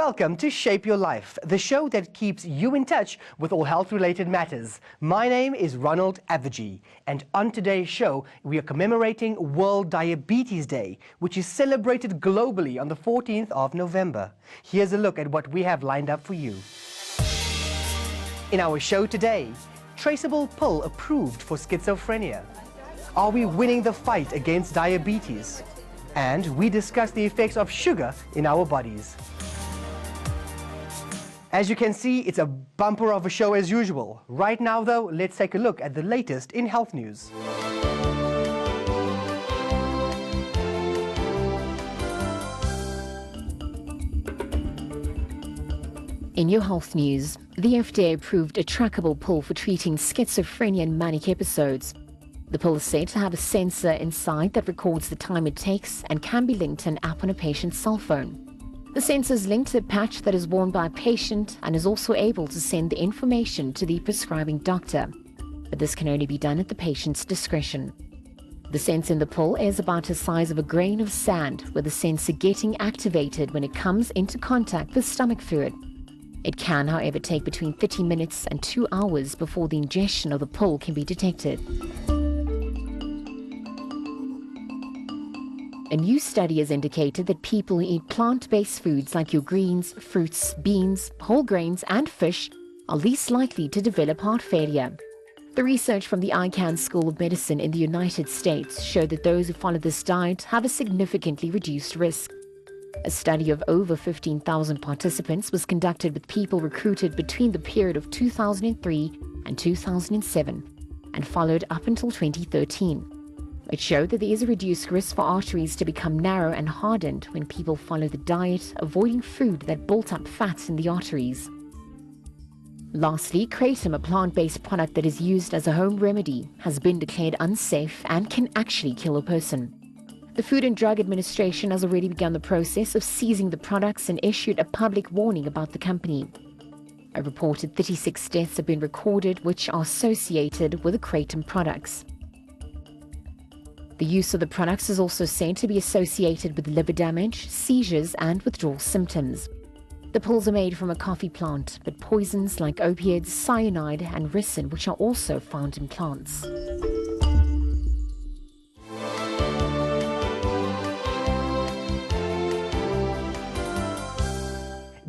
Welcome to Shape Your Life, the show that keeps you in touch with all health-related matters. My name is Ronald Avergy, and on today's show, we are commemorating World Diabetes Day, which is celebrated globally on the 14th of November. Here's a look at what we have lined up for you. In our show today, traceable pill approved for schizophrenia. Are we winning the fight against diabetes? And we discuss the effects of sugar in our bodies. As you can see, it's a bumper of a show as usual. Right now, though, let's take a look at the latest in health news. In your health news, the FDA approved a trackable pill for treating schizophrenia and manic episodes. The pill is said to have a sensor inside that records the time it takes and can be linked to an app on a patient's cell phone. The sensor is linked to a patch that is worn by a patient and is also able to send the information to the prescribing doctor. But this can only be done at the patient's discretion. The sensor in the pill is about the size of a grain of sand, with the sensor getting activated when it comes into contact with stomach fluid. It can, however, take between 30 minutes and 2 hours before the ingestion of the pill can be detected. A new study has indicated that people who eat plant-based foods like your greens, fruits, beans, whole grains and fish are least likely to develop heart failure. The research from the Icahn School of Medicine in the United States showed that those who follow this diet have a significantly reduced risk. A study of over 15,000 participants was conducted with people recruited between the period of 2003 and 2007 and followed up until 2013. It showed that there is a reduced risk for arteries to become narrow and hardened when people follow the diet, avoiding food that built up fats in the arteries. Lastly, Kratom, a plant-based product that is used as a home remedy, has been declared unsafe and can actually kill a person. The Food and Drug Administration has already begun the process of seizing the products and issued a public warning about the company. A reported 36 deaths have been recorded which are associated with the Kratom products. The use of the products is also said to be associated with liver damage, seizures and withdrawal symptoms. The pills are made from a coffee plant, but poisons like opiates, cyanide and ricin, which are also found in plants.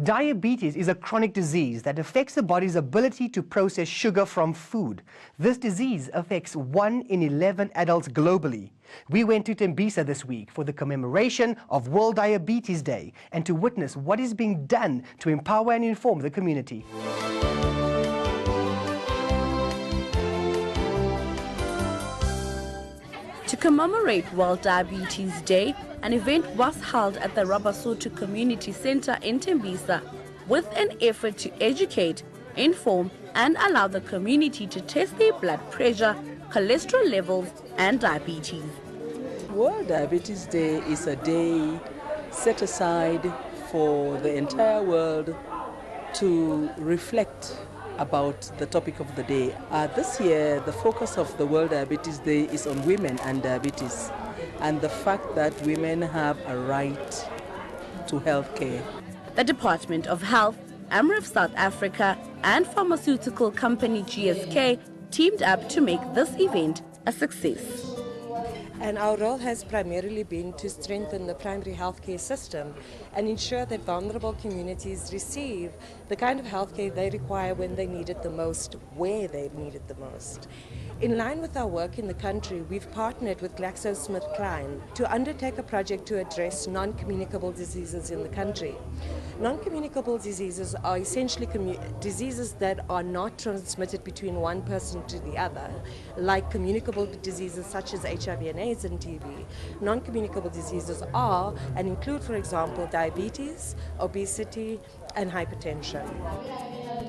Diabetes is a chronic disease that affects the body's ability to process sugar from food. This disease affects 1 in 11 adults globally. We went to Tembisa this week for the commemoration of World Diabetes Day and to witness what is being done to empower and inform the community. To commemorate World Diabetes Day, an event was held at the Rabasotho Community Center in Tembisa with an effort to educate, inform and allow the community to test their blood pressure, cholesterol levels and diabetes. World Diabetes Day is a day set aside for the entire world to reflect about the topic of the day. This year, the focus of the World Diabetes Day is on women and diabetes and the fact that women have a right to health care. The Department of Health, AMREF South Africa and pharmaceutical company GSK teamed up to make this event a success. And our role has primarily been to strengthen the primary healthcare system and ensure that vulnerable communities receive the kind of healthcare they require when they need it the most, where they need it the most. In line with our work in the country, we've partnered with GlaxoSmithKline to undertake a project to address non-communicable diseases in the country. Non-communicable diseases are essentially diseases that are not transmitted between one person to the other, like communicable diseases such as HIV and AIDS and TB. Non-communicable diseases are and include, for example, diabetes, obesity, and hypertension.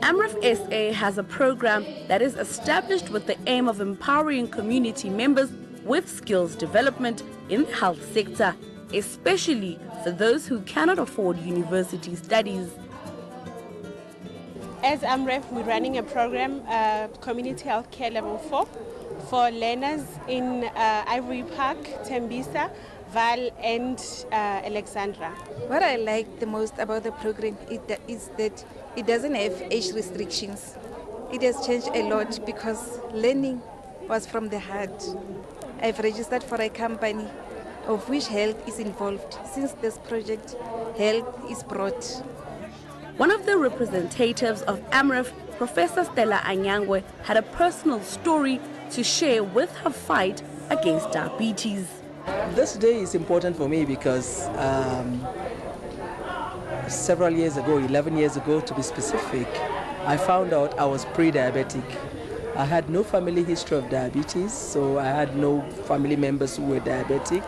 AMREF SA has a program that is established with the aim of empowering community members with skills development in the health sector, especially for those who cannot afford university studies. As AMREF, we're running a program, Community Healthcare Level 4, for learners in Ivory Park, Tembisa, Val and Alexandra. What I like the most about the program is that it doesn't have age restrictions. It has changed a lot because learning was from the heart. I've registered for a company of which health is involved. Since this project, health is brought. One of the representatives of AMREF, Professor Stella Anyangwe, had a personal story to share with her fight against diabetes. This day is important for me because several years ago, 11 years ago to be specific, I found out I was pre-diabetic. I had no family history of diabetes, so I had no family members who were diabetic.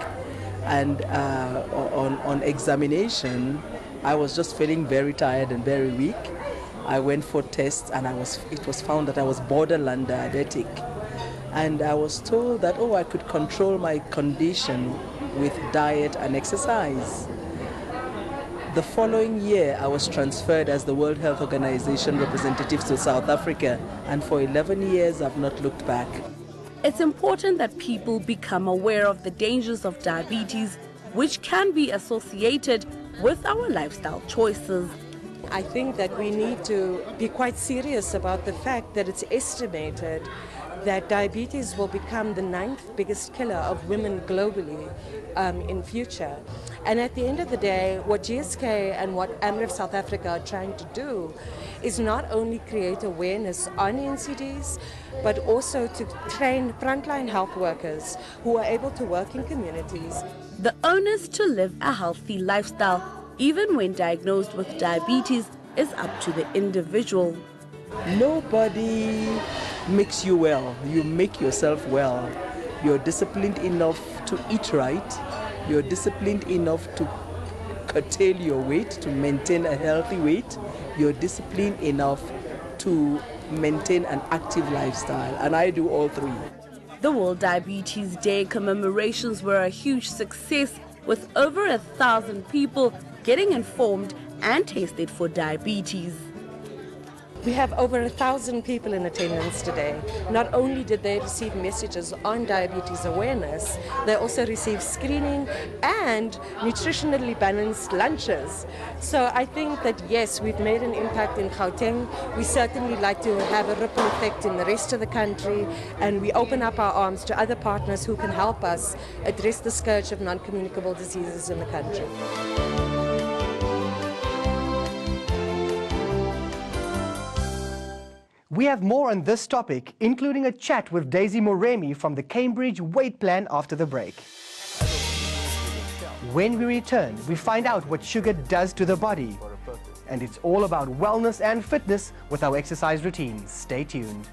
And on examination, I was just feeling very tired and very weak. I went for tests and it was found that I was borderline diabetic. And I was told that, I could control my condition with diet and exercise. The following year, I was transferred as the World Health Organization representative to South Africa, and for 11 years, I've not looked back. It's important that people become aware of the dangers of diabetes, which can be associated with our lifestyle choices. I think that we need to be quite serious about the fact that it's estimated that diabetes will become the 9th biggest killer of women globally in future. And at the end of the day, what GSK and what AMREF South Africa are trying to do is not only create awareness on NCDs, but also to train frontline health workers who are able to work in communities. The onus to live a healthy lifestyle, even when diagnosed with diabetes, is up to the individual. Nobody makes you well. You make yourself well. You're disciplined enough to eat right. You're disciplined enough to curtail your weight, to maintain a healthy weight. You're disciplined enough to maintain an active lifestyle. And I do all three. The World Diabetes Day commemorations were a huge success, with over 1,000 people getting informed and tested for diabetes. We have over 1,000 people in attendance today. Not only did they receive messages on diabetes awareness, they also received screening and nutritionally balanced lunches. So I think that yes, we've made an impact in Gauteng. We certainly like to have a ripple effect in the rest of the country, and we open up our arms to other partners who can help us address the scourge of non-communicable diseases in the country. We have more on this topic, including a chat with Daisy Moremi from the Cambridge Weight Plan after the break. When we return, we find out what sugar does to the body. And it's all about wellness and fitness with our exercise routines. Stay tuned.